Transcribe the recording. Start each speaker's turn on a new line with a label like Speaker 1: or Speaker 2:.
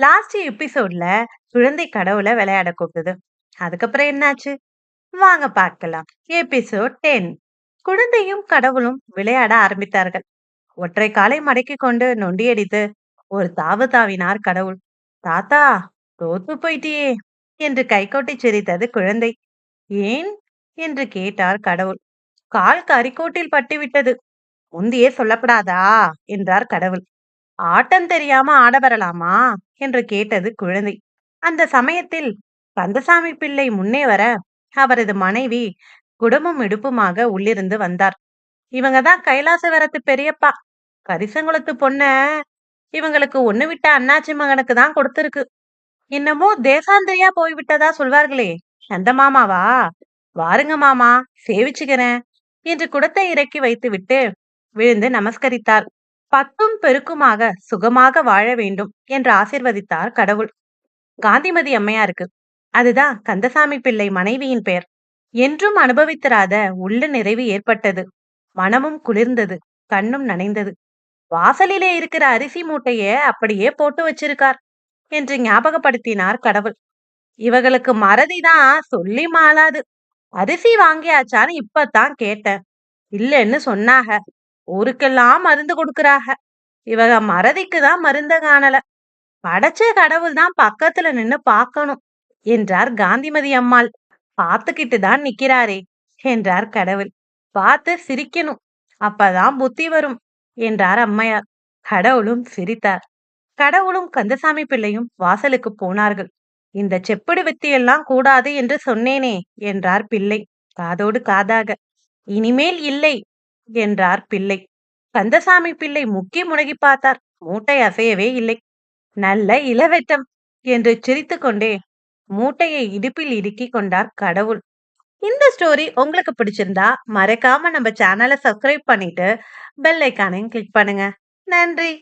Speaker 1: Last எபிசோட்ல குழந்தை கடவுள விளையாட கூப்பிட்டது. அதுக்கப்புறம் என்னாச்சு? வாங்க பார்க்கலாம். எபிசோட் 10. குழந்தையும் கடவுளும் விளையாட ஆரம்பித்தார்கள். ஒற்றை காலை மடக்கிக் கொண்டு நொண்டியடித்து ஒரு தாவு தாவினார் கடவுள். தாத்தா, தோத்து போயிட்டியே என்று கைகொட்டி சிரித்தது குழந்தை. ஏன் என்று கேட்டார் கடவுள். கால் கரிக்கோட்டில் பட்டுவிட்டது. முந்தியே சொல்லப்படாதா என்றார் கடவுள். ஆட்டம் தெரியாம ஆட வரலாமா என்று கேட்டது குழந்தை. அந்த சமயத்தில் கந்தசாமி பிள்ளை முன்னே வர அவரது மனைவி குடமும் இடுப்புமாக உள்ளிருந்து வந்தார். இவங்க தான் கைலாசவரத்து பெரியப்பா. கரிசங்குளத்து பொண்ண இவங்களுக்கு ஒண்ணு விட்ட அண்ணாச்சி மகனுக்கு தான் கொடுத்திருக்கு. என்னமோ தேசாந்திரியா போய்விட்டதா சொல்வார்களே, அந்த மாமாவா? வாருங்க மாமா, சேவிச்சுக்கிறேன் என்று குடத்தை இறக்கி வைத்துவிட்டு விழுந்து நமஸ்கரித்தார். பத்தும் பெருக்குமாக சுகமாக வாழ வேண்டும் என்று ஆசிர்வதித்தார் கடவுள். காந்திமதி அம்மையாருக்கு, அதுதான் கந்தசாமி பிள்ளை மனைவியின் பெயர். என்றும் அனுபவித்திராத உள்ள நிறைவு ஏற்பட்டது. மனமும் குளிர்ந்தது, கண்ணும் நனைந்தது. வாசலிலே இருக்கிற அரிசி மூட்டைய அப்படியே போட்டு வச்சிருக்கார் என்று ஞாபகப்படுத்தினார் கடவுள். இவங்களுக்கு மறதிதான் சொல்லி மாளாது. அரிசி வாங்கியாச்சான்னு இப்பதான் கேட்டேன். இல்லைன்னு சொன்னாக. ஊருக்கெல்லாம் மருந்து கொடுக்கறாக. இவக மறதிக்கு தான் மருந்த காணல. படைச்ச கடவுள் தான் பக்கத்துல நின்னு பார்க்கணும் என்றார் காந்திமதி அம்மாள். பார்த்துக்கிட்டு தான் நிக்கிறாரே என்றார் கடவுள். பார்த்து சிரிக்கணும், அப்பதான் புத்தி வரும் என்றார் அம்மையார். கடவுளும் சிரித்தார். கடவுளும் கந்தசாமி பிள்ளையும் வாசலுக்கு போனார்கள். இந்த செப்படி வித்தையெல்லாம் கூடாது என்று சொன்னேனே என்றார் பிள்ளை காதோடு காதாக. இனிமேல் இல்லை என்றார் பிள்ளை. கந்தசாமி பிள்ளை முக்கி முனகி பார்த்தார். மூட்டை அசையவே இல்லை. நல்ல இளவெட்டம் என்று சிரித்துக்கொண்டே மூட்டையை இடுப்பில் இடுக்கிக் கொண்டார் கடவுள். இந்த ஸ்டோரி உங்களுக்கு பிடிச்சிருந்தா மறக்காம நம்ம சேனலை சப்ஸ்கிரைப் பண்ணிட்டு பெல் ஐக்கானையும் கிளிக் பண்ணுங்க. நன்றி.